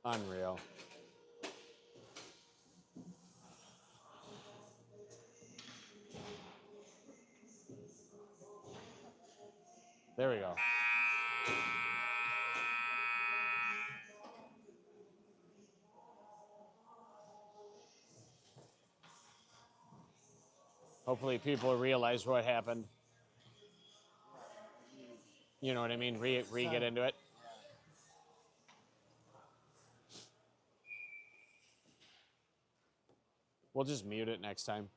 Unreal. There we go. Hopefully people realize what happened. You know what I mean? Get into it. We'll just mute it next time.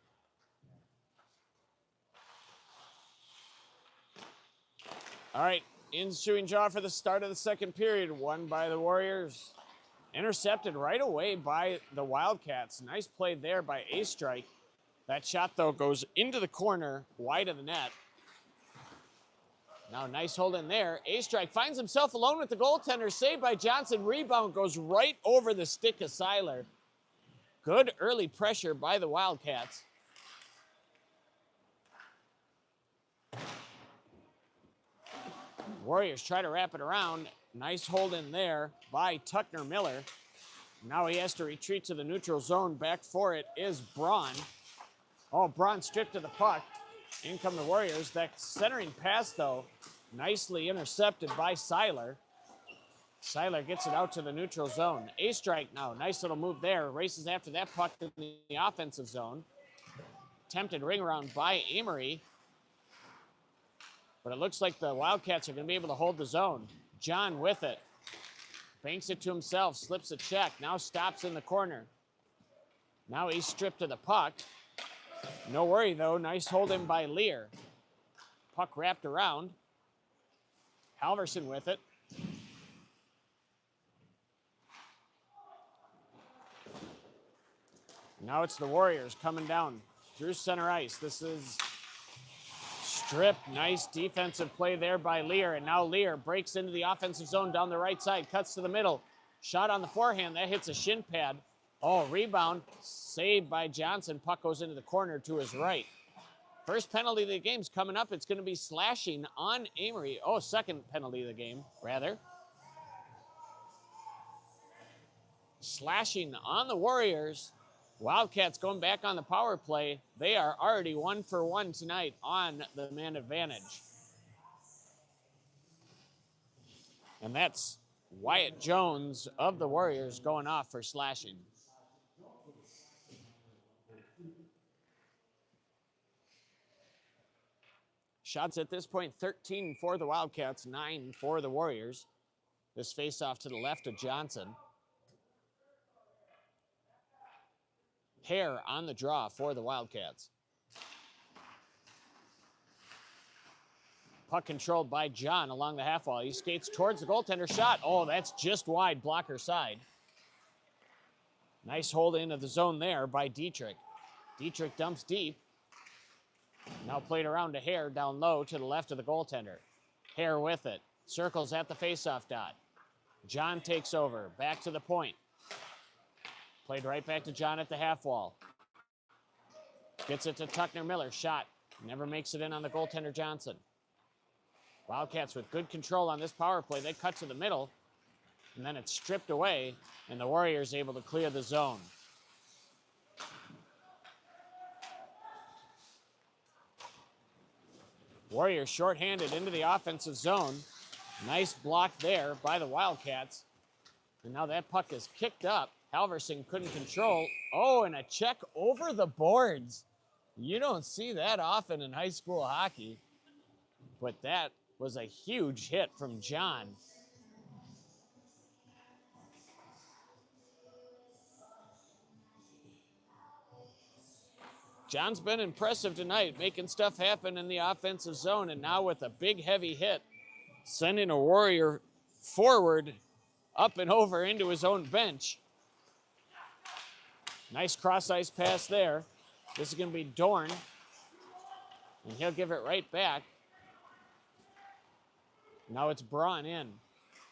All right, ensuing draw for the start of the second period, won by the Warriors. Intercepted right away by the Wildcats. Nice play there by A-Strike. That shot, though, goes into the corner, wide of the net. Now, nice hold in there. A-Strike finds himself alone with the goaltender. Saved by Johnson. Rebound goes right over the stick of Seiler. Good early pressure by the Wildcats. Warriors try to wrap it around. Nice hold in there by Tucker Miller. Now he has to retreat to the neutral zone. Back for it is Braun. Oh, Braun stripped to the puck. In come the Warriors. That centering pass, though, nicely intercepted by Seiler. Seiler gets it out to the neutral zone. A-Strike now. Nice little move there. Races after that puck in the offensive zone. Attempted ring around by Amery. But it looks like the Wildcats are going to be able to hold the zone. John with it. Banks it to himself. Slips a check. Now stops in the corner. Now he's stripped to the puck. No worry, though. Nice hold in by Lear. Puck wrapped around. Halverson with it. Now it's the Warriors coming down through center ice. This is strip. Nice defensive play there by Lear. And now Lear breaks into the offensive zone down the right side. Cuts to the middle. Shot on the forehand. That hits a shin pad. Oh, rebound. Saved by Johnson. Puck goes into the corner to his right. First penalty of the game's coming up. It's going to be slashing on Amery. Oh, second penalty of the game, rather. Slashing on the Warriors. Wildcats going back on the power play. They are already 1 for 1 tonight on the man advantage. And that's Wyatt Jones of the Warriors going off for slashing. Shots at this point, 13 for the Wildcats, 9 for the Warriors. This face-off to the left of Johnson. Hare on the draw for the Wildcats. Puck controlled by John along the half wall. He skates towards the goaltender. Shot. Oh, that's just wide, blocker side. Nice hold into the zone there by Dietrich. Dietrich dumps deep. Now played around to Hare down low to the left of the goaltender. Hare with it. Circles at the faceoff dot. John takes over. Back to the point. Played right back to John at the half wall. Gets it to Tucker Miller. Shot. Never makes it in on the goaltender Johnson. Wildcats with good control on this power play. They cut to the middle. And then it's stripped away. And the Warriors able to clear the zone. Warriors shorthanded into the offensive zone. Nice block there by the Wildcats. And now that puck is kicked up. Halverson couldn't control. Oh, and a check over the boards. You don't see that often in high school hockey. But that was a huge hit from John. John's been impressive tonight, making stuff happen in the offensive zone, and now with a big, heavy hit, sending a Warrior forward, up and over into his own bench. Nice cross-ice pass there. This is going to be Dorn, and he'll give it right back. Now it's Braun in.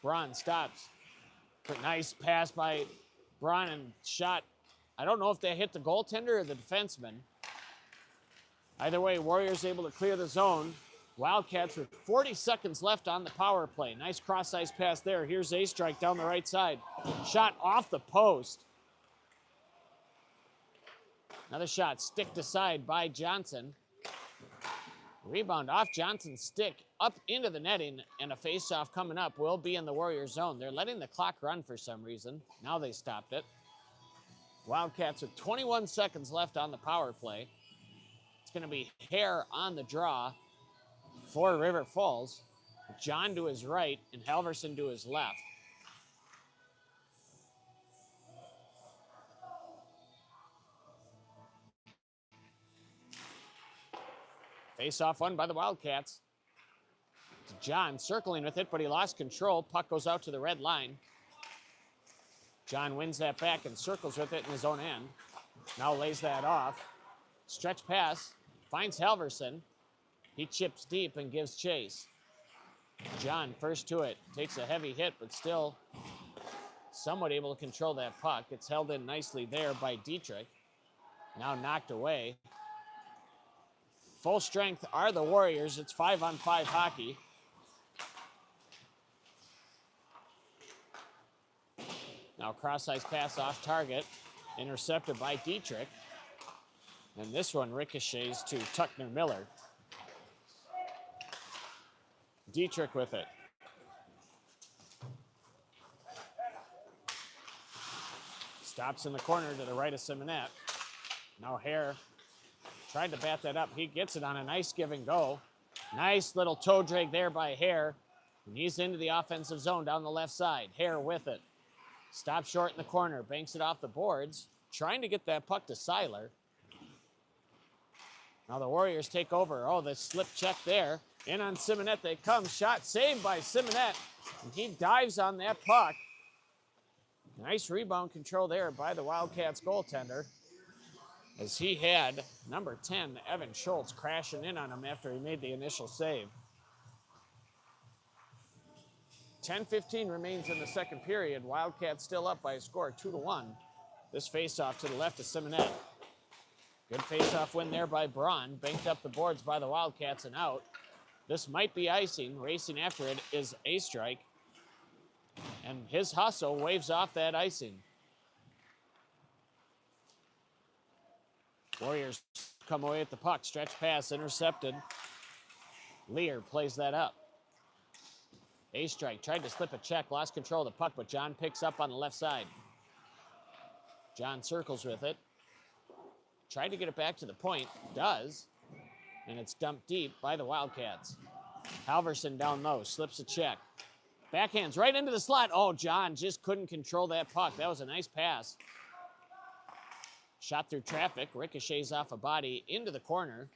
Braun stops. Nice pass by Braun and shot. I don't know if they hit the goaltender or the defenseman. Either way, Warriors able to clear the zone. Wildcats with 40 seconds left on the power play. Nice cross-ice pass there. Here's a strike down the right side. Shot off the post. Another shot sticked aside by Johnson. Rebound off Johnson's stick up into the netting, and a face-off coming up will be in the Warriors zone. They're letting the clock run for some reason. Now they stopped it. Wildcats with 21 seconds left on the power play. It's going to be Hare on the draw for River Falls. John to his right and Halverson to his left. Face-off won by the Wildcats. John circling with it, but he lost control. Puck goes out to the red line. John wins that back and circles with it in his own end. Now lays that off. Stretch pass, finds Halverson. He chips deep and gives chase. John first to it, takes a heavy hit, but still somewhat able to control that puck. It's held in nicely there by Dietrich. Now knocked away. Full strength are the Warriors. It's 5-on-5 hockey. Now cross-ice pass off target, intercepted by Dietrich. And this one ricochets to Tuckner Miller. Dietrich with it. Stops in the corner to the right of Simonette. Now Hare tried to bat that up. He gets it on a nice give and go. Nice little toe drag there by Hare. And he's into the offensive zone down the left side. Hare with it. Stops short in the corner. Banks it off the boards. Trying to get that puck to Seiler. Now the Warriors take over. Oh, the slip check there. In on Simonette they come. Shot saved by Simonette. And he dives on that puck. Nice rebound control there by the Wildcats goaltender, as he had number 10, Evan Schultz, crashing in on him after he made the initial save. 10:15 remains in the second period. Wildcats still up by a score of 2-1. This faceoff to the left of Simonette. Good faceoff win there by Braun. Banked up the boards by the Wildcats and out. This might be icing. Racing after it is a strike. And his hustle waves off that icing. Warriors come away with the puck. Stretch pass intercepted. Lear plays that up. A strike. Tried to slip a check. Lost control of the puck, but John picks up on the left side. John circles with it. Tried to get it back to the point. Does. And it's dumped deep by the Wildcats. Halverson down low. Slips a check. Backhands right into the slot. Oh, John just couldn't control that puck. That was a nice pass. Shot through traffic. Ricochets off a body into the corner.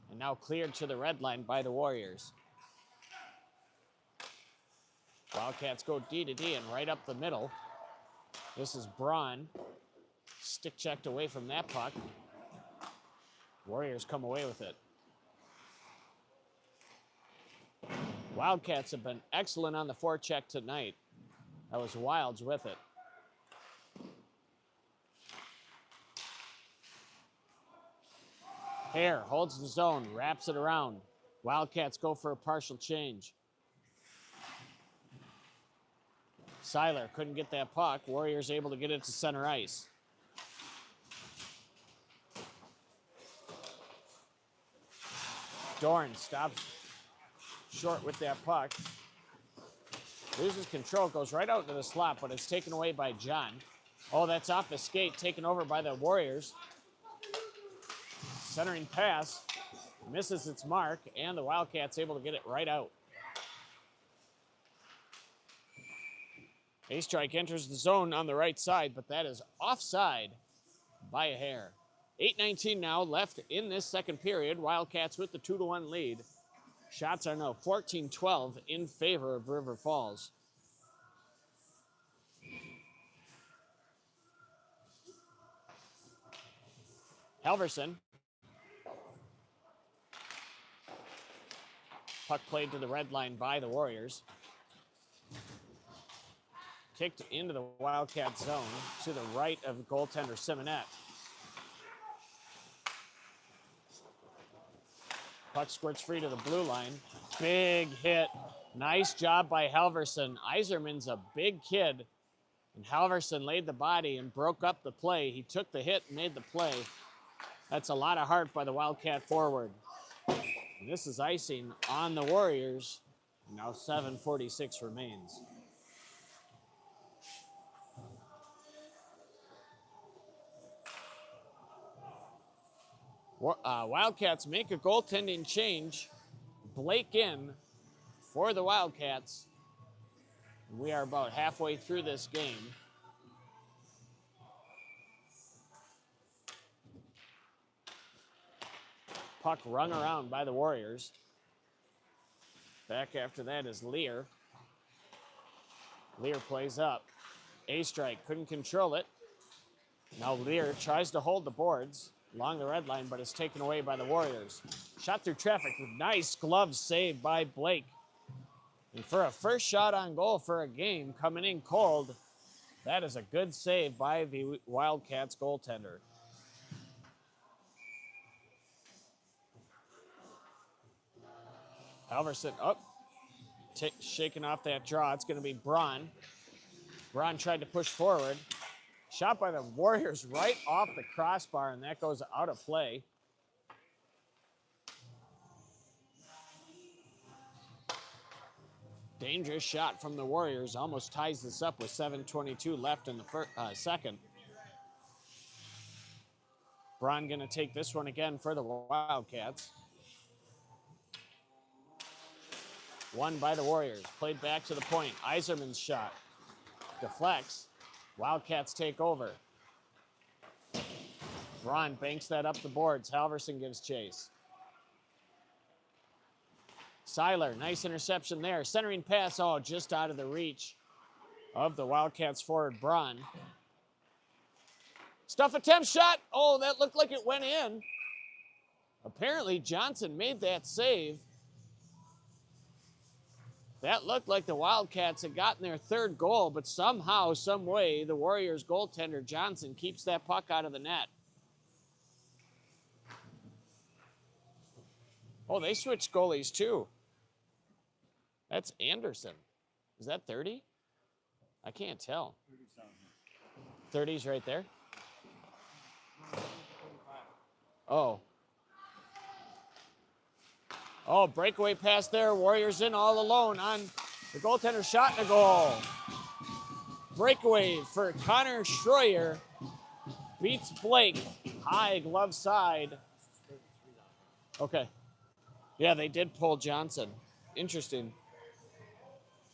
And now cleared to the red line by the Warriors. Wildcats go D to D and right up the middle. This is Braun. Stick checked away from that puck. Warriors come away with it. Wildcats have been excellent on the forecheck tonight. That was Wilds with it. Hare holds the zone, wraps it around. Wildcats go for a partial change. Seiler couldn't get that puck. Warriors able to get it to center ice. Dorn stops short with that puck. Loses control, goes right out to the slot, but it's taken away by John. Oh, that's off the skate, taken over by the Warriors. Centering pass, misses its mark, and the Wildcats able to get it right out. A strike enters the zone on the right side, but that is offside by a hair. 8:19 now left in this second period. Wildcats with the 2-1 lead. Shots are now 14-12 in favor of River Falls. Halverson. Puck played to the red line by the Warriors. Kicked into the Wildcat zone to the right of goaltender Simonette. Puck squirts free to the blue line. Big hit. Nice job by Halverson. Iserman's a big kid, and Halverson laid the body and broke up the play. He took the hit and made the play. That's a lot of heart by the Wildcat forward. And this is icing on the Warriors. Now 7:46 remains. Wildcats make a goaltending change. Blake in for the Wildcats. We are about halfway through this game. Puck rung around by the Warriors. Back after that is Lear. Lear plays up. A-strike, couldn't control it. Now Lear tries to hold the boards along the red line, but it's taken away by the Warriors. Shot through traffic. Nice glove save by Blake. And for a first shot on goal for a game coming in cold, that is a good save by the Wildcats goaltender. Halverson shaking off that draw. It's going to be Braun. Braun tried to push forward. Shot by the Warriors right off the crossbar, and that goes out of play. Dangerous shot from the Warriors. Almost ties this up with 7:22 left in the second. Braun going to take this one again for the Wildcats. Won by the Warriors. Played back to the point. Iserman's shot. Deflects. Wildcats take over. Braun banks that up the boards. Halverson gives chase. Seiler, nice interception there. Centering pass, just out of the reach of the Wildcats forward, Braun. Stuff attempt shot. That looked like it went in. Apparently Johnson made that save. That looked like the Wildcats had gotten their third goal, but somehow, some way, the Warriors goaltender Johnson keeps that puck out of the net. They switched goalies too. That's Anderson. Is that 30? I can't tell. 30's right there? Breakaway pass there. Warriors in all alone on the goaltender shot and a goal. Breakaway for Connor Schroyer. Beats Blake. High glove side. Okay. Yeah, they did pull Johnson. Interesting.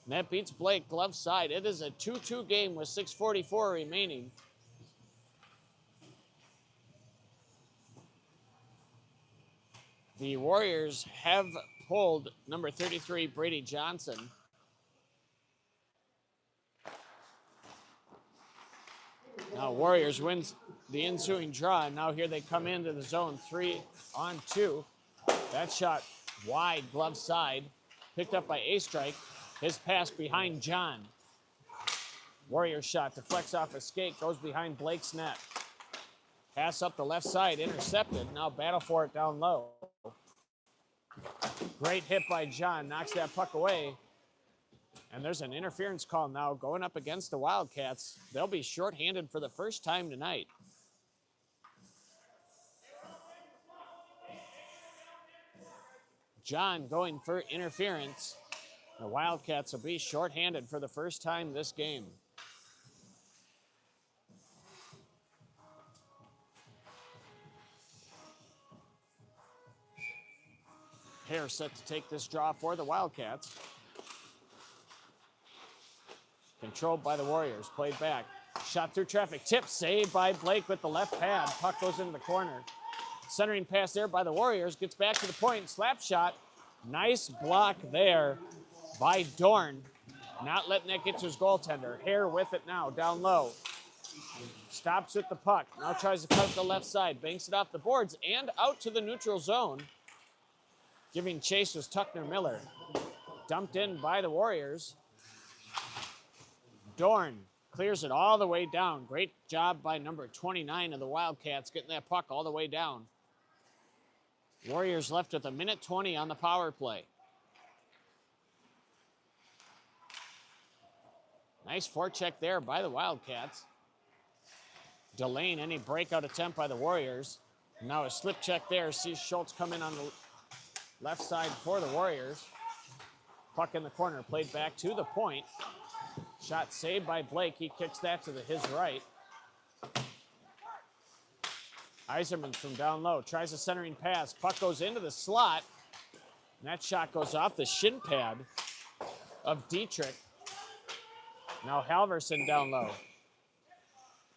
And that beats Blake glove side. It is a 2-2 game with 6:44 remaining. The Warriors have pulled number 33, Brady Johnson. Now Warriors wins the ensuing draw, and now here they come into the zone 3-on-2. That shot wide, glove side, picked up by A-strike. His pass behind John. Warriors shot deflects off a skate, goes behind Blake's net. Pass up the left side, intercepted. Now battle for it down low. Great hit by John, knocks that puck away. And there's an interference call now going up against the Wildcats. They'll be shorthanded for the first time tonight. John going for interference. The Wildcats will be shorthanded for the first time this game. Hare set to take this draw for the Wildcats. Controlled by the Warriors, played back. Shot through traffic, tip, saved by Blake with the left pad. Puck goes into the corner. Centering pass there by the Warriors, gets back to the point, slap shot. Nice block there by Dorn. Not letting that get to his goaltender. Hare with it now, down low. Stops with the puck, now tries to cut the left side, banks it off the boards and out to the neutral zone. Giving chase was Tuckner Miller. Dumped in by the Warriors. Dorn clears it all the way down. Great job by number 29 of the Wildcats getting that puck all the way down. Warriors left with 1:20 on the power play. Nice forecheck there by the Wildcats. Delaying any breakout attempt by the Warriors. Now a slip check there. Sees Schultz come in on the left side for the Warriors. Puck in the corner, played back to the point. Shot saved by Blake. He kicks that to his right. Iserman from down low tries a centering pass. Puck goes into the slot. And that shot goes off the shin pad of Dietrich. Now Halverson down low.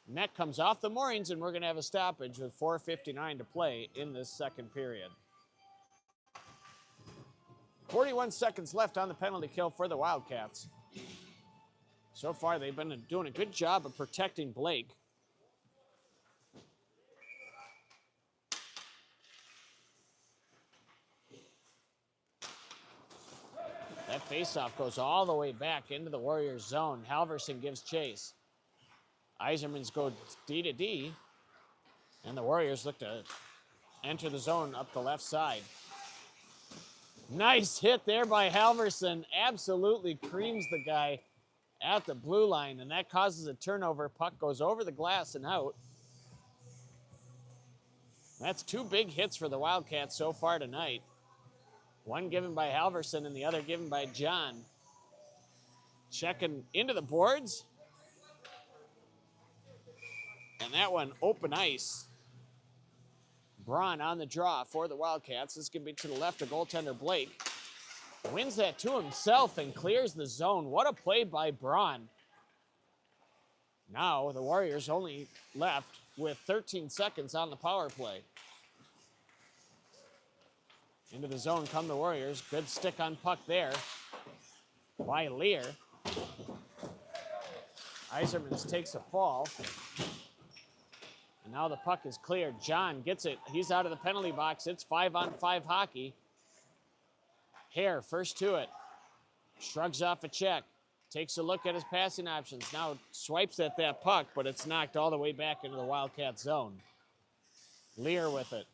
Net comes off the moorings, and we're going to have a stoppage with 4:59 to play in this second period. 41 seconds left on the penalty kill for the Wildcats. So far, they've been doing a good job of protecting Blake. That faceoff goes all the way back into the Warriors' zone. Halverson gives chase. Iserman's go D to D, and the Warriors look to enter the zone up the left side. Nice hit there by Halverson. Absolutely creams the guy at the blue line, and that causes a turnover. Puck goes over the glass and out. That's two big hits for the Wildcats so far tonight. One given by Halverson and the other given by John. Checking into the boards. And that one, open ice. Braun on the draw for the Wildcats. This is going to be to the left of goaltender Blake. Wins that to himself and clears the zone. What a play by Braun. Now the Warriors only left with 13 seconds on the power play. Into the zone come the Warriors. Good stick on puck there by Lear. Iserman takes a fall. And now the puck is cleared. John gets it. He's out of the penalty box. It's 5-on-5 hockey. Hare first to it. Shrugs off a check. Takes a look at his passing options. Now swipes at that puck, but it's knocked all the way back into the Wildcat zone. Lear with it.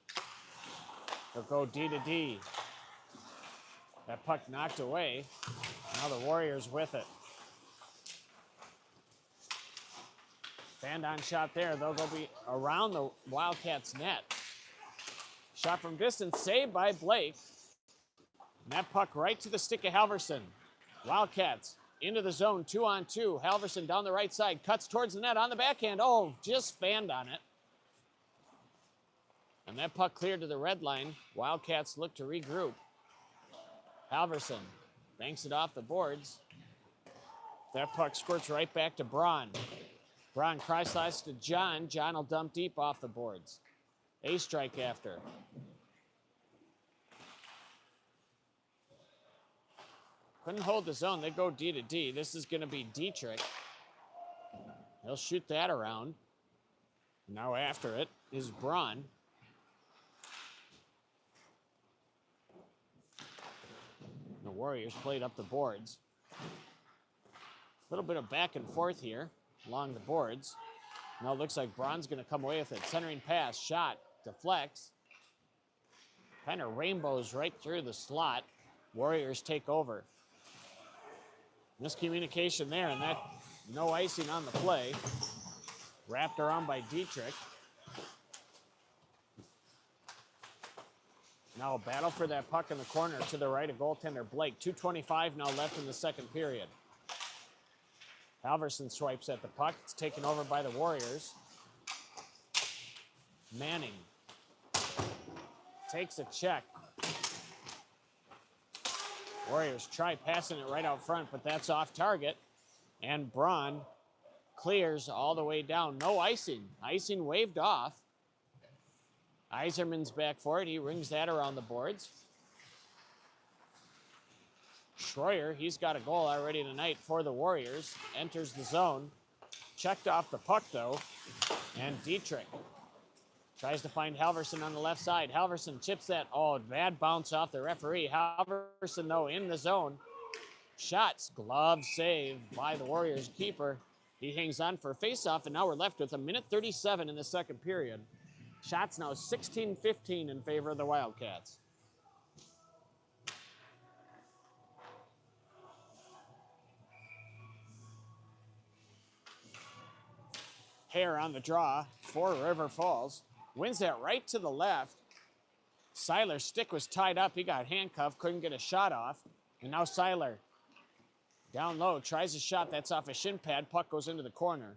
They'll go D to D. That puck knocked away. Now the Warriors with it. Stand-on shot there. They'll go be around the Wildcats net. Shot from distance, saved by Blake. And that puck right to the stick of Halverson. Wildcats into the zone, 2-on-2. Halverson down the right side, cuts towards the net on the backhand. Oh, just fanned on it. And that puck cleared to the red line. Wildcats look to regroup. Halverson banks it off the boards. That puck squirts right back to Braun. Braun cross-slice to John. John will dump deep off the boards. A strike after. Couldn't hold the zone. They go D to D. This is going to be Dietrich. He'll shoot that around. Now after it is Braun. The Warriors played up the boards. A little bit of back and forth here along the boards. Now it looks like Braun's going to come away with it. Centering pass, shot, deflects. Kind of rainbows right through the slot. Warriors take over. Miscommunication there, and that no icing on the play. Wrapped around by Dietrich. Now a battle for that puck in the corner to the right of goaltender Blake. 2:25 now left in the second period. Halverson swipes at the puck. It's taken over by the Warriors. Manning takes a check. Warriors try passing it right out front, but that's off target. And Braun clears all the way down. No icing. Icing waved off. Iserman's back for it. He rings that around the boards. Schroyer, he's got a goal already tonight for the Warriors. Enters the zone. Checked off the puck, though. And Dietrich tries to find Halverson on the left side. Halverson chips that. Oh, bad bounce off the referee. Halverson, though, in the zone. Shots. Glove save by the Warriors keeper. He hangs on for a faceoff, and now we're left with 1:37 in the second period. Shots now 16-15 in favor of the Wildcats. Hare on the draw for River Falls. Wins that right to the left. Seiler's stick was tied up. He got handcuffed, couldn't get a shot off. And now Seiler down low, tries a shot. That's off a shin pad. Puck goes into the corner.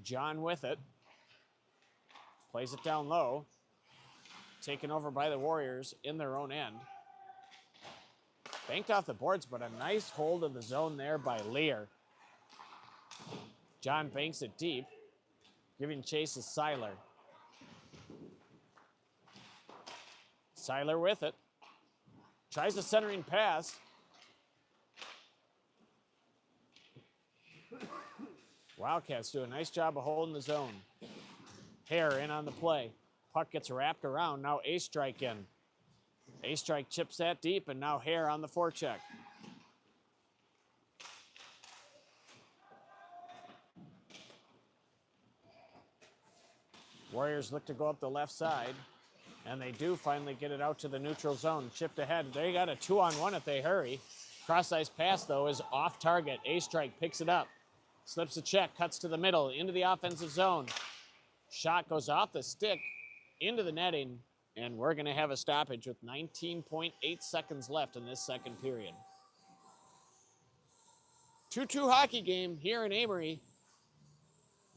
John with it. Plays it down low. Taken over by the Warriors in their own end. Banked off the boards, but a nice hold of the zone there by Lear. John banks it deep. Giving chase is Seiler. Seiler with it. Tries the centering pass. Wildcats do a nice job of holding the zone. Hare in on the play. Puck gets wrapped around. Now A-Strike in. A-Strike chips that deep, and now Hare on the forecheck. Warriors look to go up the left side, and they do finally get it out to the neutral zone. Chipped ahead. They got a 2-on-1 if they hurry. Cross-ice pass, though, is off target. A-Strike picks it up. Slips a check, cuts to the middle, into the offensive zone. Shot goes off the stick, into the netting, and we're going to have a stoppage with 19.8 seconds left in this second period. 2-2 hockey game here in Amery.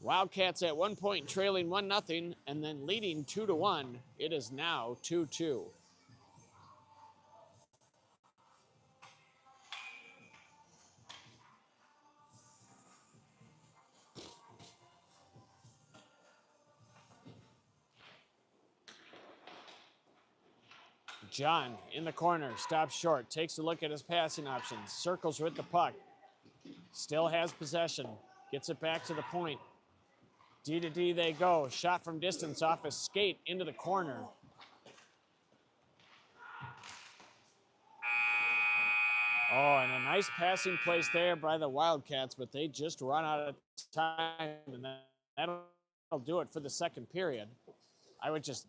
Wildcats at one point trailing 1-0 and then leading 2-1. It is now 2-2. John in the corner, stops short, takes a look at his passing options, circles with the puck, still has possession, gets it back to the point. D to D they go, shot from distance off his skate into the corner. Oh, and a nice passing place there by the Wildcats, but they just run out of time, and that'll do it for the second period. I would just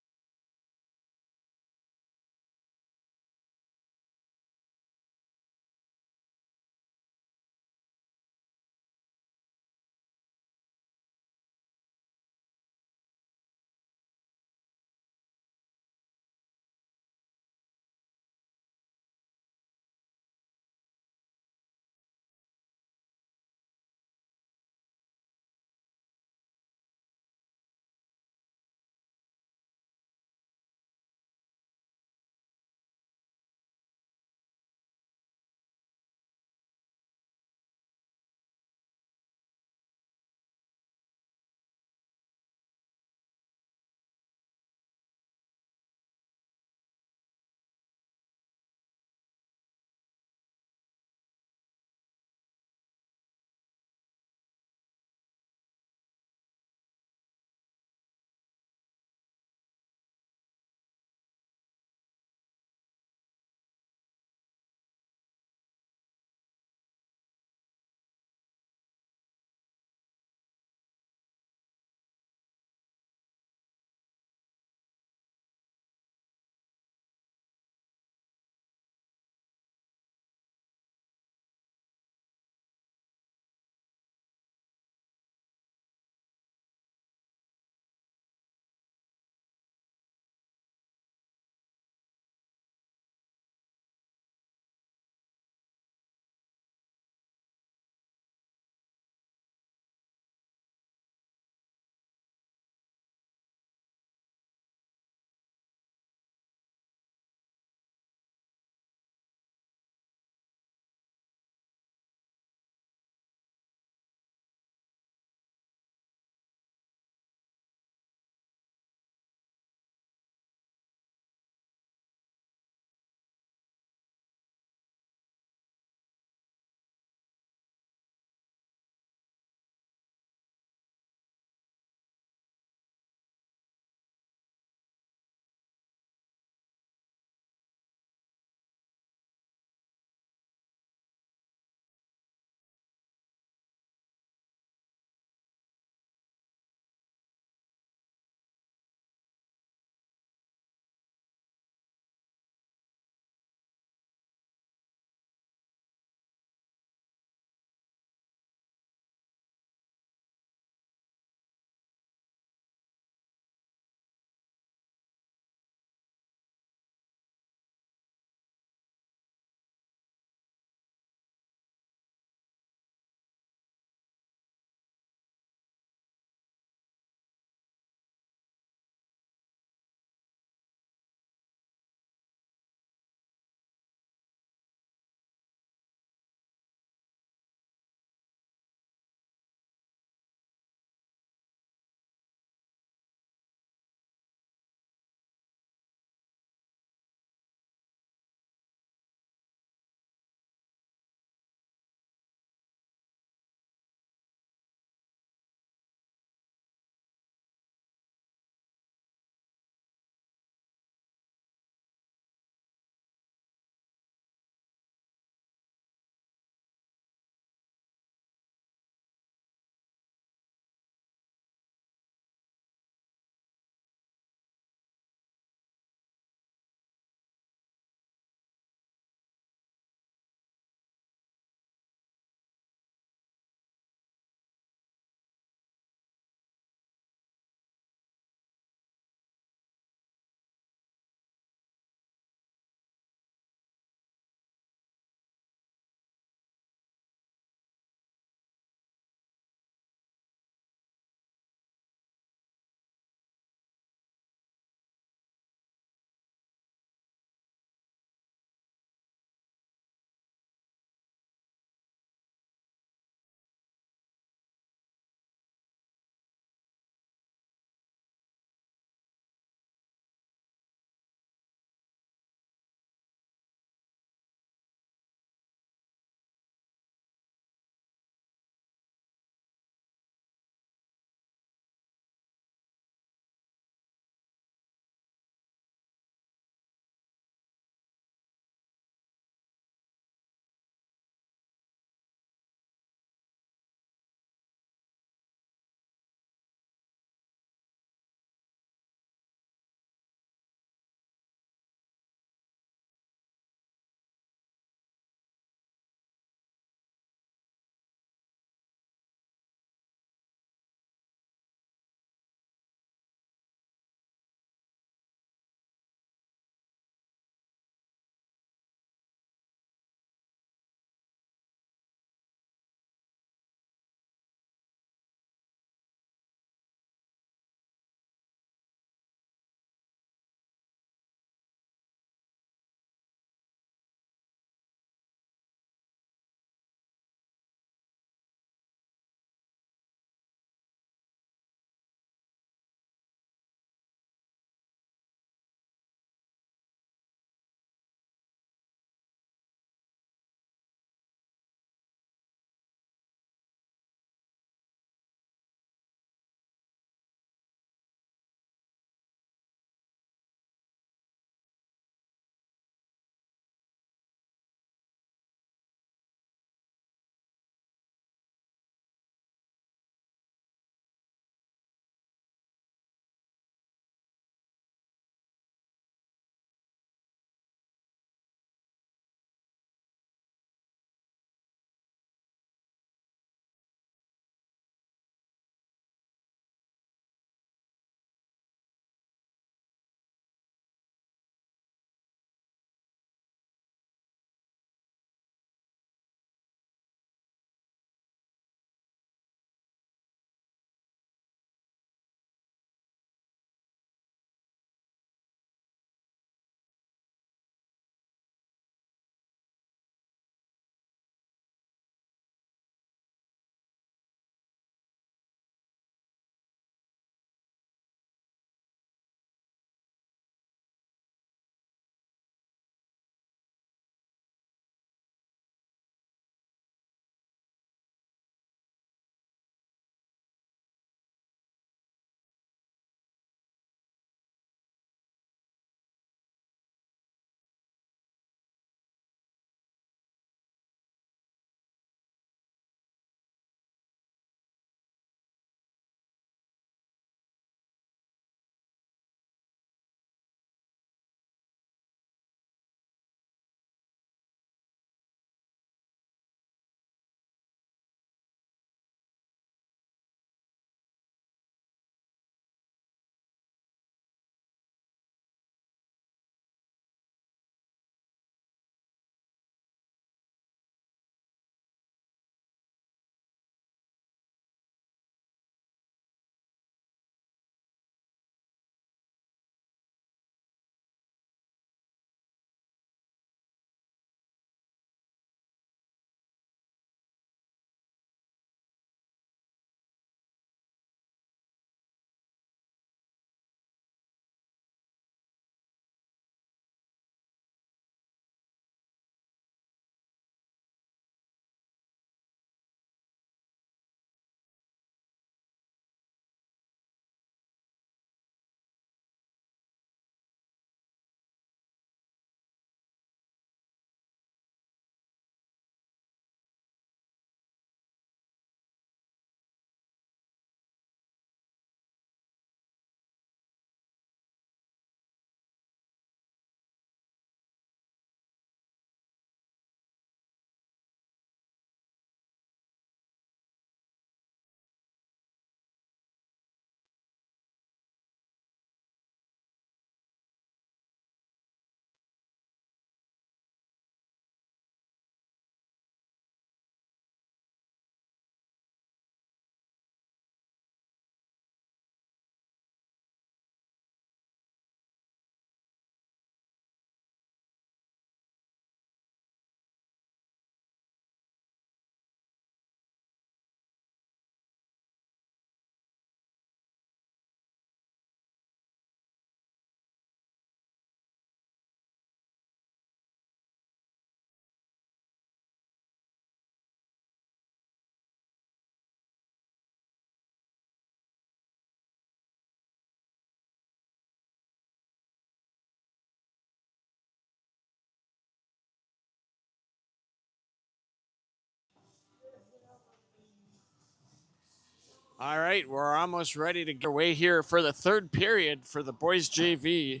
All right, we're almost ready to get away here for the third period for the boys JV.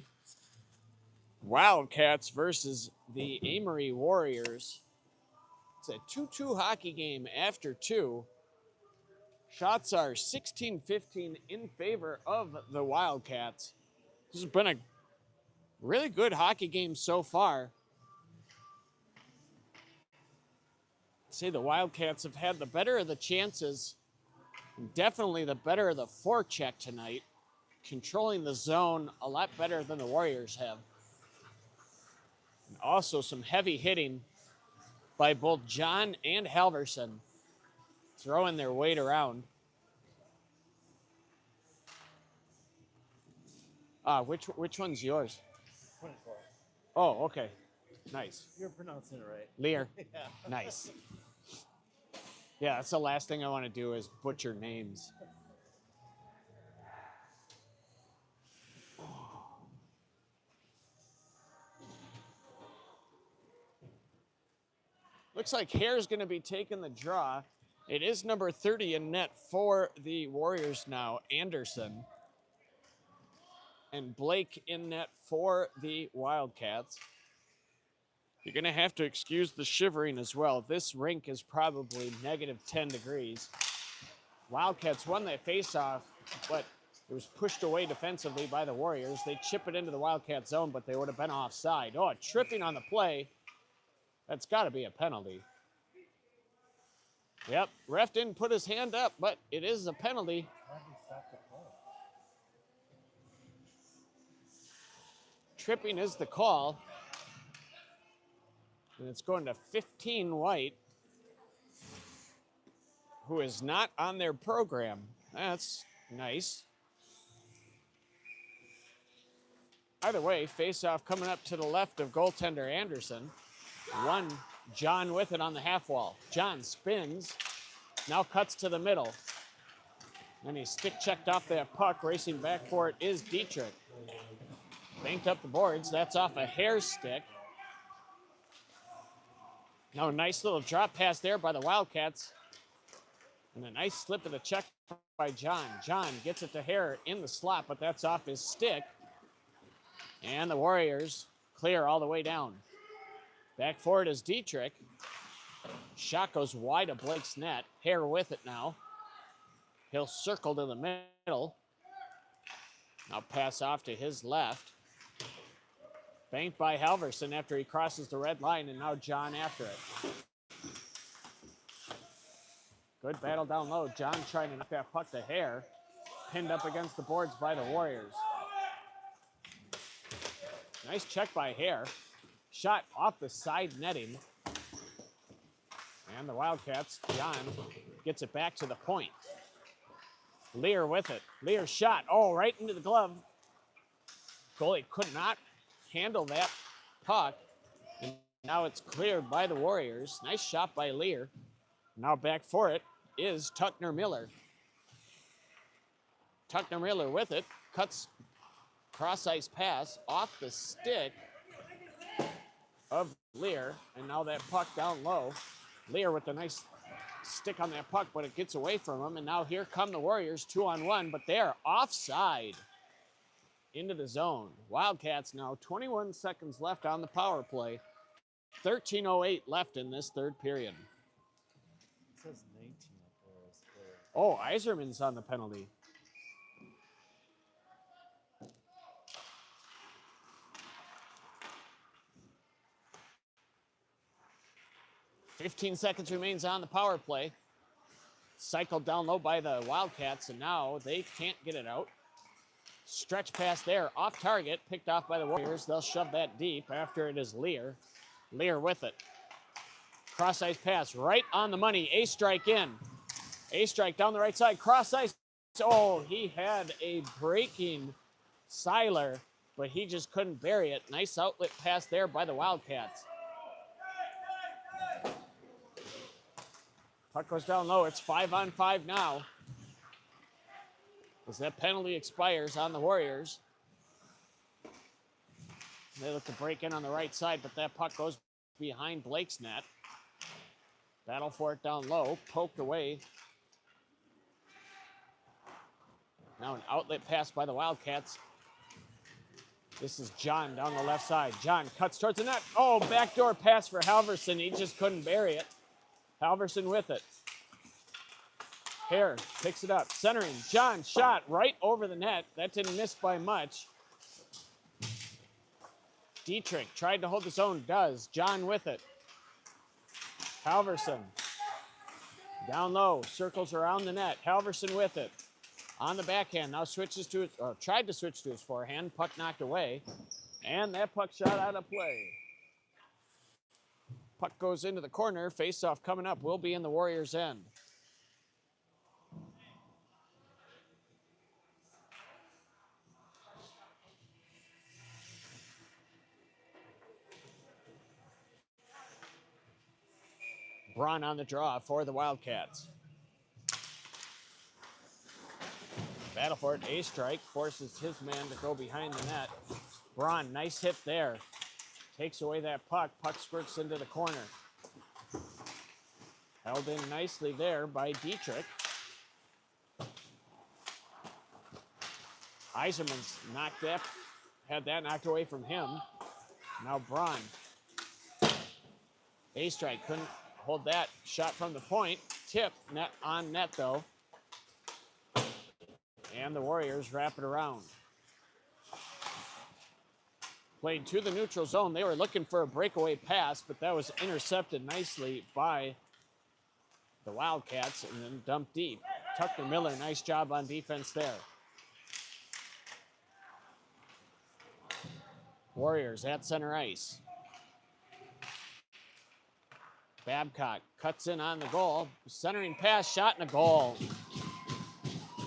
Wildcats versus the Amery Warriors. It's a 2-2 hockey game after 2. Shots are 16-15 in favor of the Wildcats. This has been a really good hockey game so far. I'd say the Wildcats have had the better of the chances. Definitely the better of the forecheck tonight. Controlling the zone a lot better than the Warriors have. And also some heavy hitting by both John and Halverson, throwing their weight around. Which one's yours? 24. Oh, okay. Nice. You're pronouncing it right. Lear. Yeah. Nice. Yeah, that's the last thing I want to do is butcher names. Looks like Hare's going to be taking the draw. It is number 30 in net for the Warriors now, Anderson. And Blake in net for the Wildcats. You're going to have to excuse the shivering as well. This rink is probably negative 10 degrees. Wildcats won that faceoff, but it was pushed away defensively by the Warriors. They chip it into the Wildcat zone, but they would have been offside. Oh, tripping on the play. That's got to be a penalty. Yep, ref didn't put his hand up, but it is a penalty. Tripping is the call. And it's going to 15 White, who is not on their program. That's nice. Either way, face-off coming up to the left of goaltender Anderson. One, John with it on the half wall. John spins, now cuts to the middle. And he stick checked off that puck. Racing back for it is Dietrich. Banked up the boards. That's off a hair stick. Now a nice little drop pass there by the Wildcats. And a nice slip of the check by John. John gets it to Hare in the slot, but that's off his stick. And the Warriors clear all the way down. Back for it is Dietrich. Shot goes wide of Blake's net. Hare with it now. He'll circle to the middle. Now pass off to his left. Banked by Halverson after he crosses the red line, and now John after it. Good battle down low. John trying to knock that puck to Hare. Pinned up against the boards by the Warriors. Nice check by Hare. Shot off the side netting. And the Wildcats, John, gets it back to the point. Lear with it. Lear shot. Oh, right into the glove. Goalie could not handle that puck. And now it's cleared by the Warriors. Nice shot by Lear. Now back for it is Tuckner Miller. Tuckner Miller with it. Cuts cross-ice pass off the stick of Lear. And now that puck down low. Lear with a nice stick on that puck, but it gets away from him. And now here come the Warriors 2-on-1, but they're offside into the zone. Wildcats now 21 seconds left on the power play. 13:08 left in this third period. It says 19 up there. Oh, Iserman's on the penalty. $15 seconds remains on the power play. Cycled down low by the Wildcats, and now they can't get it out. Stretch pass there, off target, picked off by the Warriors. They'll shove that deep after it is Lear. Lear with it. Cross ice pass right on the money. A strike in. A strike down the right side. Cross ice. Oh, he had a breaking Seiler, but he just couldn't bury it. Nice outlet pass there by the Wildcats. Puck goes down low. It's 5-on-5 now. As that penalty expires on the Warriors. They look to break in on the right side, but that puck goes behind Blake's net. Battle for it down low. Poked away Now an outlet pass by the Wildcats. This is John down the left side. John cuts towards the net. Oh, backdoor pass for Halverson. He just couldn't bury it. Halverson with it. Hare picks it up. Centering. John shot right over the net. That didn't miss by much. Dietrich tried to hold his own. Does. John with it. Halverson. Down low. Circles around the net. Halverson with it. On the backhand. Now switches to his, or tried to switch to his forehand. Puck knocked away. And that puck shot out of play. Puck goes into the corner. Face-off coming up will be in the Warriors' end. Braun on the draw for the Wildcats. Battle for it. A strike forces his man to go behind the net. Braun, nice hit there. Takes away that puck. Puck squirts into the corner. Held in nicely there by Dietrich. Eiserman's knocked that, had that knocked away from him. Now Braun. A strike couldn't hold that shot from the point. Tip net on net though. And the Warriors wrap it around. Played to the neutral zone. They were looking for a breakaway pass, but that was intercepted nicely by the Wildcats and then dumped deep. Tucker Miller, nice job on defense there. Warriors at center ice. Babcock cuts in on the goal. Centering pass, shot, and a goal.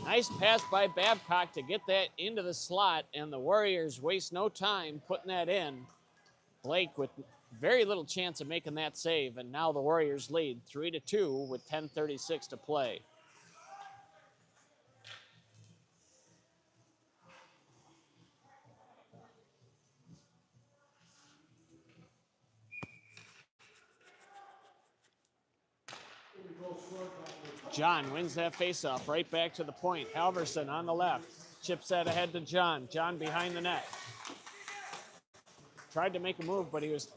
Nice pass by Babcock to get that into the slot, and the Warriors waste no time putting that in. Blake with very little chance of making that save, and now the Warriors lead 3-2 with 10:36 to play. John wins that faceoff right back to the point. Halverson on the left. Chips that ahead to John. John behind the net. Tried to make a move, but he was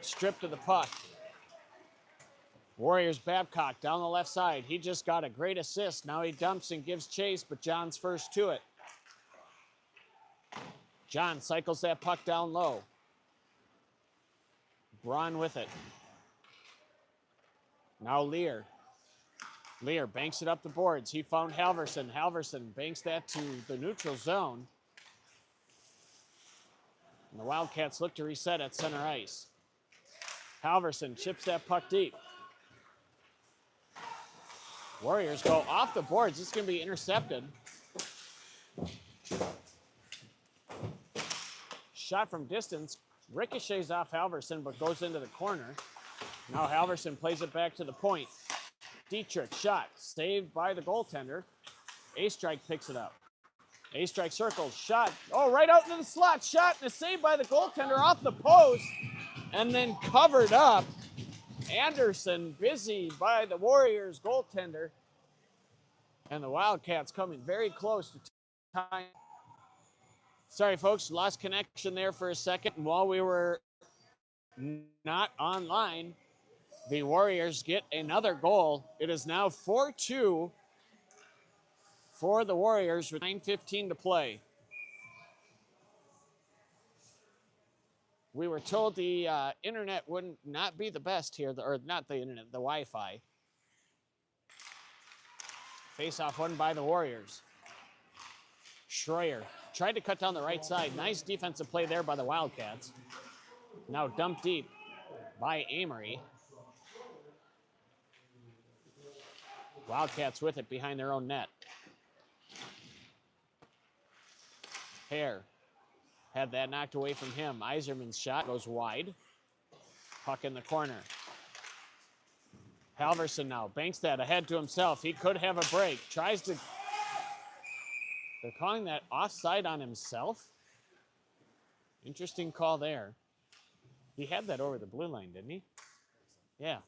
stripped of the puck. Warriors Babcock down the left side. He just got a great assist. Now he dumps and gives chase, but John's first to it. John cycles that puck down low. Braun with it. Now Lear. Lear banks it up the boards. He found Halverson. Halverson banks that to the neutral zone. And the Wildcats look to reset at center ice. Halverson chips that puck deep. Warriors go off the boards. This is going to be intercepted. Shot from distance. Ricochets off Halverson, but goes into the corner. Now Halverson plays it back to the point. Dietrich shot, saved by the goaltender. A-Strike picks it up. A-Strike circles, shot. Oh, right out into the slot. Shot and a save by the goaltender off the post. And then covered up. Anderson busy by the Warriors goaltender. And the Wildcats coming very close to time. Sorry, folks, lost connection there for a second. And while we were not online, the Warriors get another goal. It is now 4-2 for the Warriors with 9:15 to play. We were told the internet wouldn't not be the best here, or not the internet, the Wi-Fi. Face-off won by the Warriors. Schroyer tried to cut down the right side. Nice defensive play there by the Wildcats. Now dumped deep by Amery. Wildcats with it behind their own net. Hare had that knocked away from him. Eiserman's shot goes wide. Puck in the corner. Halverson now banks that ahead to himself. He could have a break. Tries to... They're calling that offside on himself. Interesting call there. He had that over the blue line, didn't he? Yeah.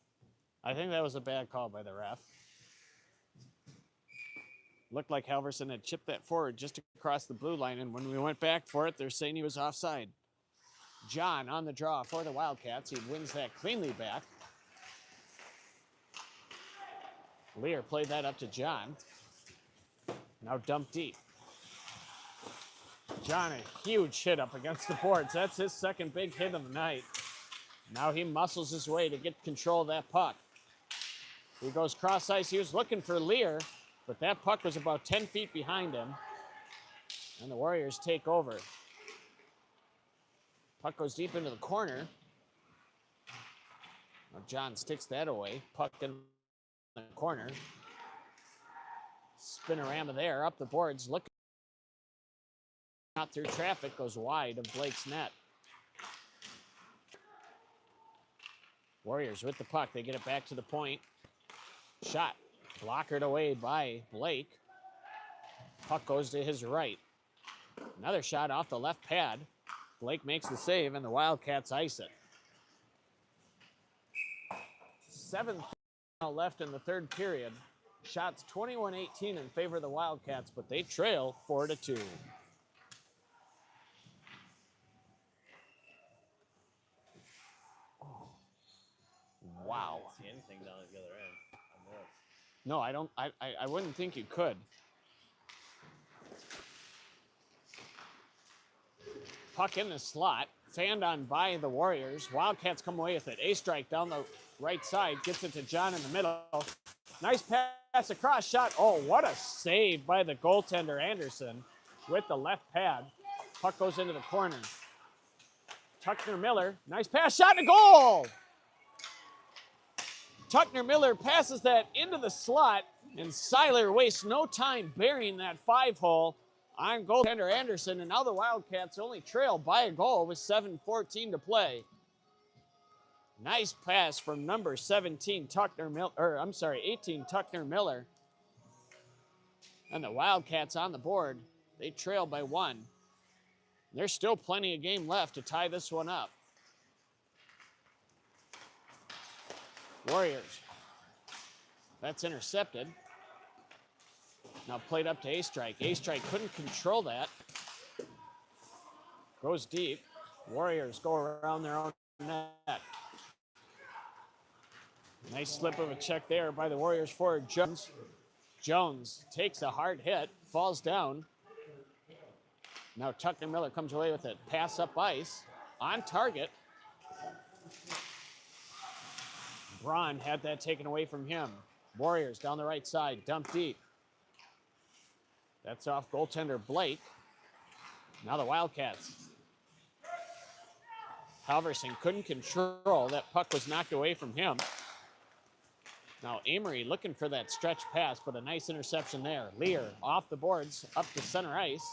I think that was a bad call by the ref. Looked like Halverson had chipped that forward just across the blue line, and when we went back for it, they're saying he was offside. John on the draw for the Wildcats. He wins that cleanly back. Lear played that up to John. Now dumped deep. John, a huge hit up against the boards. That's his second big hit of the night. Now he muscles his way to get control of that puck. He goes cross ice. He was looking for Lear, but that puck was about 10 feet behind him. And the Warriors take over. Puck goes deep into the corner. Now John sticks that away. Puck in the corner. Spinorama there, up the boards. Looking out through traffic, goes wide of Blake's net. Warriors with the puck. They get it back to the point. Shot blockered away by Blake. Puck goes to his right. Another shot off the left pad. Blake makes the save, and the Wildcats ice it. 7 left in the third period. Shots 21-18 in favor of the Wildcats, but they trail 4-2. Wow. I didn't see anything down at the other end. I missed. No, I don't. I wouldn't think you could. Puck in the slot, fanned on by the Warriors. Wildcats come away with it. A strike down the right side, gets it to John in the middle. Nice pass across, shot. Oh, what a save by the goaltender Anderson with the left pad. Puck goes into the corner. Tuckner Miller, nice pass, shot, and a goal! Tuckner Miller passes that into the slot, and Seiler wastes no time burying that 5-hole on goaltender Anderson, and now the Wildcats only trail by a goal with 7:14 to play. Nice pass from number 17, 18, Tuckner Miller. And the Wildcats on the board, they trail by 1. There's still plenty of game left to tie this one up. Warriors. That's intercepted. Now played up to A-Strike. A-Strike couldn't control that. Goes deep. Warriors go around their own net. Nice slip of a check there by the Warriors forward, Jones. Jones takes a hard hit, falls down. Now Tuckner Miller comes away with it. Pass up ice, on target. Braun had that taken away from him. Warriors down the right side, dump deep. That's off goaltender Blake. Now the Wildcats. Halverson couldn't control. That puck was knocked away from him. Now Amery looking for that stretch pass, but a nice interception there. Lear off the boards, up to center ice.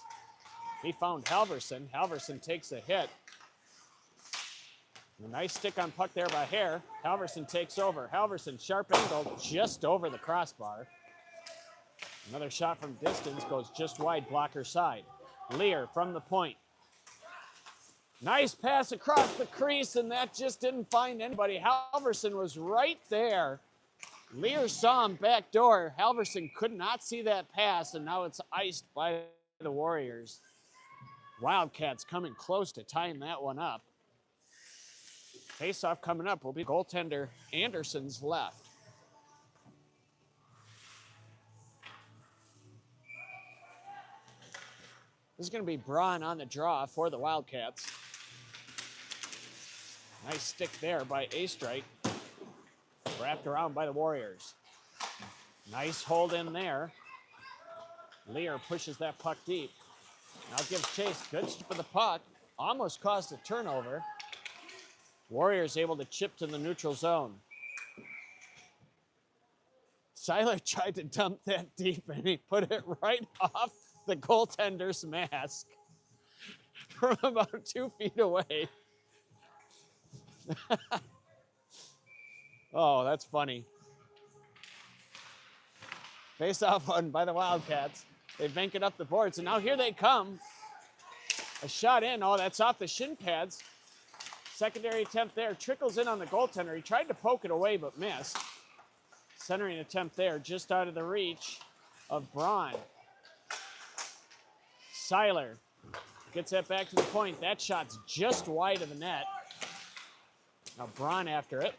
He found Halverson. Halverson takes a hit. A nice stick on puck there by Hare. Halverson takes over. Halverson, sharp angle, just over the crossbar. Another shot from distance goes just wide, blocker side. Lear from the point. Nice pass across the crease, and that just didn't find anybody. Halverson was right there. Lear saw him back door. Halverson could not see that pass, and now it's iced by the Warriors. Wildcats coming close to tying that one up. Face-off coming up will be goaltender Anderson's left. This is going to be Braun on the draw for the Wildcats. Nice stick there by A-Strike. Wrapped around by the Warriors. Nice hold in there. Lear pushes that puck deep. Now gives chase. Good strip of the puck. Almost caused a turnover. Warriors able to chip to the neutral zone. Seiler tried to dump that deep, and he put it right off the goaltender's mask from about 2 feet away. Oh, that's funny. Face off one by the Wildcats. They bank it up the boards, and now here they come. A shot in. Oh, that's off the shin pads. Secondary attempt there. Trickles in on the goaltender. He tried to poke it away, but missed. Centering attempt there, just out of the reach of Braun. Seiler gets that back to the point. That shot's just wide of the net. Now Braun after it.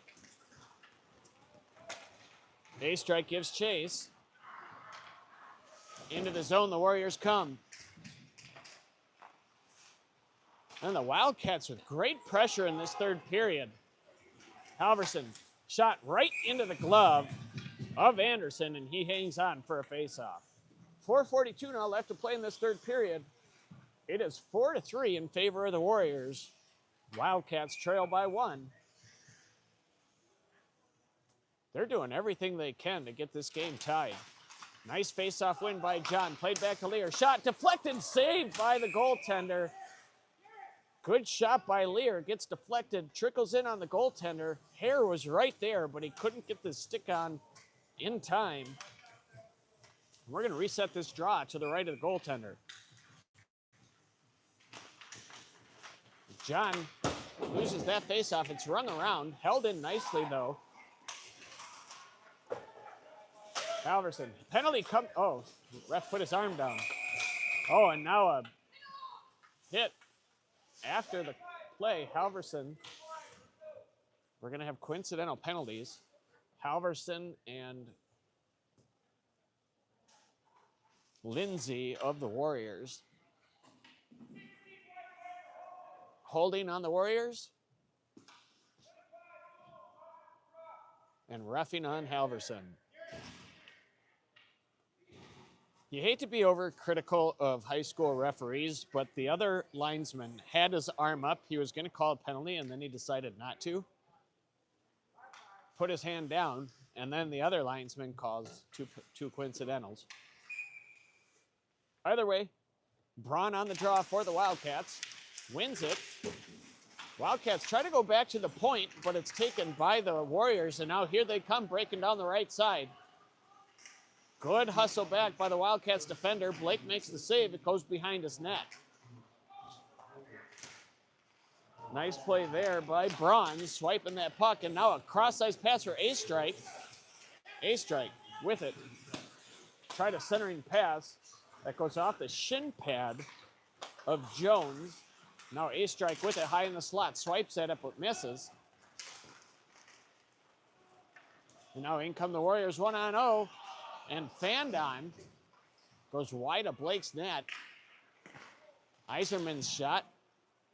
A-Strike gives chase. Into the zone the Warriors come. And the Wildcats with great pressure in this third period. Halverson shot right into the glove of Anderson, and he hangs on for a faceoff. 4:42 now left to play in this third period. It is 4-3 in favor of the Warriors. Wildcats trail by 1. They're doing everything they can to get this game tied. Nice faceoff win by John. Played back to Lear. Shot deflected, saved by the goaltender. Good shot by Lear. Gets deflected, trickles in on the goaltender. Hare was right there, but he couldn't get the stick on in time. We're going to reset this draw to the right of the goaltender. John loses that faceoff. It's rung around. Held in nicely, though. Halverson. Penalty come. Oh, ref put his arm down. Oh, and now a hit after the play. Halverson. We're going to have coincidental penalties. Halverson and Lindsay of the Warriors. Holding on the Warriors. And roughing on Halverson. You hate to be overcritical of high school referees, but the other linesman had his arm up. He was going to call a penalty, and then he decided not to. Put his hand down, and then the other linesman calls two coincidentals. Either way, Braun on the draw for the Wildcats. Wins it. Wildcats try to go back to the point, but it's taken by the Warriors, and now here they come breaking down the right side. Good hustle back by the Wildcats defender. Blake makes the save. It goes behind his net. Nice play there by Braun, swiping that puck, and now a cross-ice pass for A-Strike. A-Strike with it. Tried a centering pass that goes off the shin pad of Jones. Now A-Strike with it high in the slot, swipes at it but misses. And now in come the Warriors 1-on-0. And Fandon goes wide of Blake's net. Iserman's shot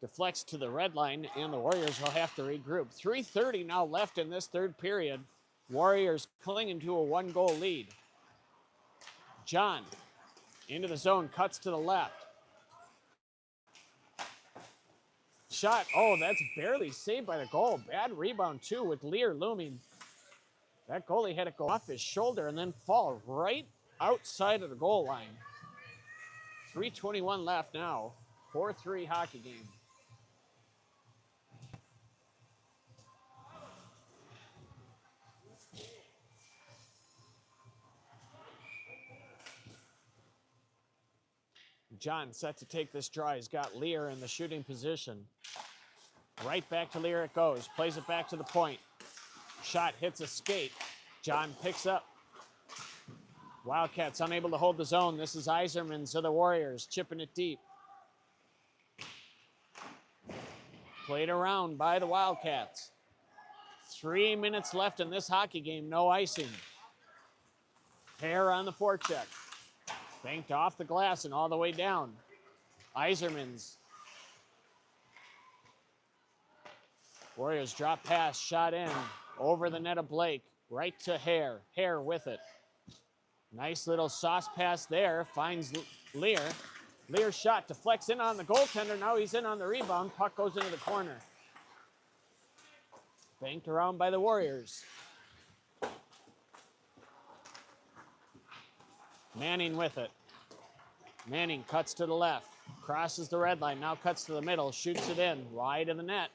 deflects to the red line, and the Warriors will have to regroup. 3:30 now left in this third period. Warriors clinging to a 1-goal lead. John into the zone, cuts to the left. Shot, oh, that's barely saved by the goal. Bad rebound, too, with Lear looming. That goalie had to go off his shoulder and then fall right outside of the goal line. 3:21 left now. 4-3 hockey game. John set to take this draw. He's got Lear in the shooting position. Right back to Lear it goes. Plays it back to the point. Shot hits a skate. John picks up. Wildcats unable to hold the zone. This is Iserman's of the Warriors, chipping it deep. Played around by the Wildcats. 3 minutes left in this hockey game, no icing. Hare on the forecheck. Banked off the glass and all the way down. Iserman's. Warriors drop pass, shot in. Over the net of Blake, right to Hare. Hare with it. Nice little sauce pass there, finds Lear. Lear's shot deflects in on the goaltender. Now he's in on the rebound. Puck goes into the corner. Banked around by the Warriors. Manning with it. Manning cuts to the left. Crosses the red line. Now cuts to the middle. Shoots it in. Wide of the net.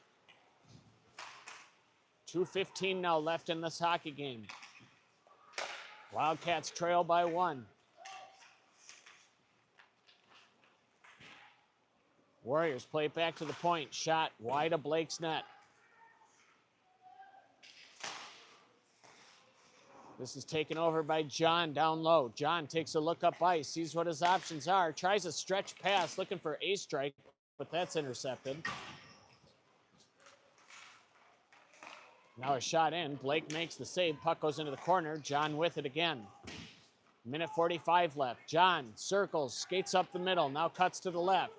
2:15 now left in this hockey game. Wildcats trail by 1. Warriors play back to the point. Shot wide of Blake's net. This is taken over by John down low. John takes a look up ice, sees what his options are, tries a stretch pass, looking for a strike, but that's intercepted. Now a shot in. Blake makes the save. Puck goes into the corner. John with it again. Minute 45 left. John circles, skates up the middle, now cuts to the left.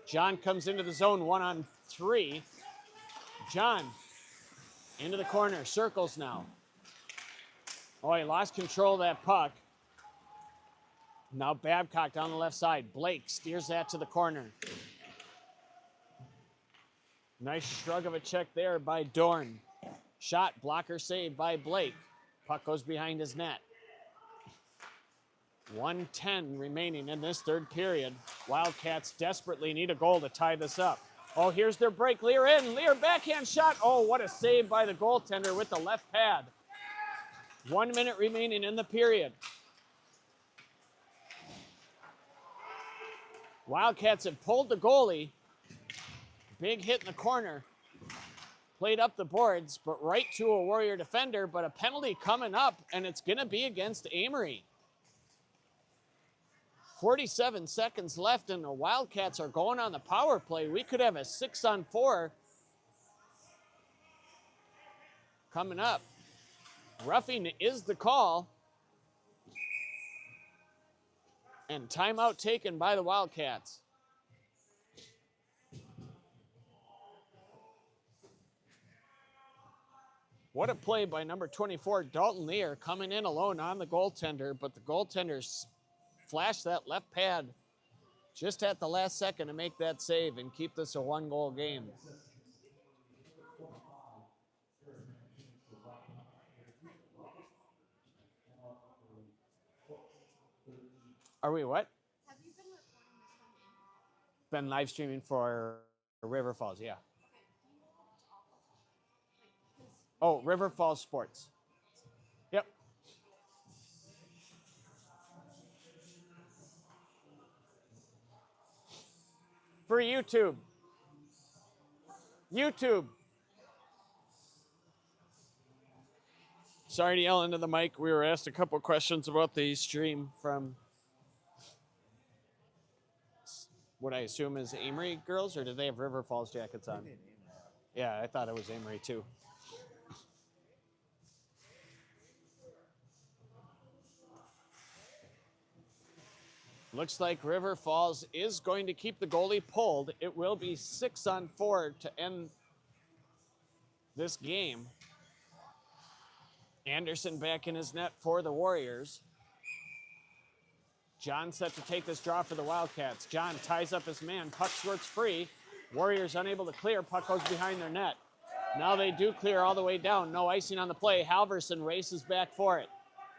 John comes into the zone 1-on-3. John into the corner, circles now. Oh, he lost control of that puck. Now Babcock down the left side. Blake steers that to the corner. Nice shrug of a check there by Dorn. Shot, blocker save by Blake. Puck goes behind his net. 1:10 remaining in this third period. Wildcats desperately need a goal to tie this up. Oh, here's their break. Lear in. Lear backhand shot. Oh, what a save by the goaltender with the left pad. 1 minute remaining in the period. Wildcats have pulled the goalie. Big hit in the corner. Played up the boards, but right to a Warrior defender, but a penalty coming up, and it's going to be against Amery. 47 seconds left, and the Wildcats are going on the power play. We could have a 6-on-4 coming up. Roughing is the call. And timeout taken by the Wildcats. What a play by number 24, Dalton Lear, coming in alone on the goaltender, but the goaltender flashed that left pad just at the last second to make that save and keep this a 1-goal game. Are we what? Have you been recording this one in? Been live streaming for River Falls, yeah. Okay. Do you know what's off of? Like, 'cause Oh, River Falls Sports. Yep. For YouTube. YouTube. Sorry to yell into the mic. We were asked a couple questions about the stream from what I assume is Amery girls, or do they have River Falls jackets on? Yeah, I thought it was Amery too. Looks like River Falls is going to keep the goalie pulled. It will be 6-on-4 to end this game. Anderson back in his net for the Warriors. John set to take this draw for the Wildcats. John ties up his man. Puck squirts free. Warriors unable to clear. Puck goes behind their net. Now they do clear all the way down. No icing on the play. Halverson races back for it.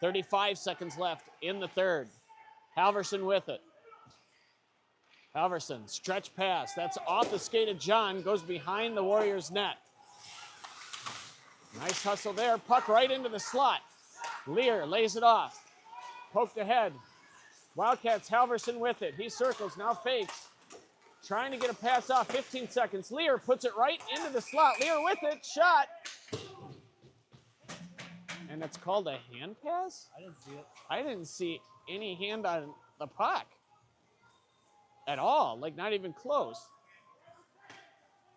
35 seconds left in the third. Halverson with it. Halverson, stretch pass. That's off the skate of John. Goes behind the Warriors' net. Nice hustle there. Puck right into the slot. Lear lays it off. Poked ahead. Wildcats, Halverson with it. He circles, now fakes. Trying to get a pass off, 15 seconds. Lear puts it right into the slot. Lear with it, shot. And it's called a hand pass? I didn't see it. I didn't see any hand on the puck at all, like not even close.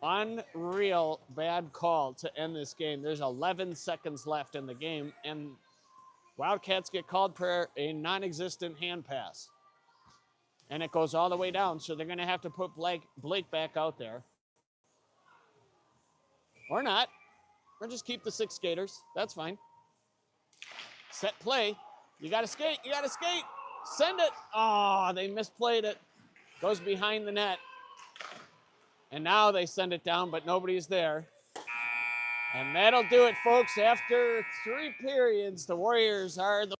Unreal bad call to end this game. There's 11 seconds left in the game, and Wildcats get called for a non-existent hand pass. And it goes all the way down, so they're going to have to put Blake back out there. Or not. Or just keep the 6 skaters. That's fine. Set play. You got to skate. You got to skate. Send it. Oh, they misplayed it. Goes behind the net. And now they send it down, but nobody's there. And that'll do it, folks. After 3 periods, the Warriors are the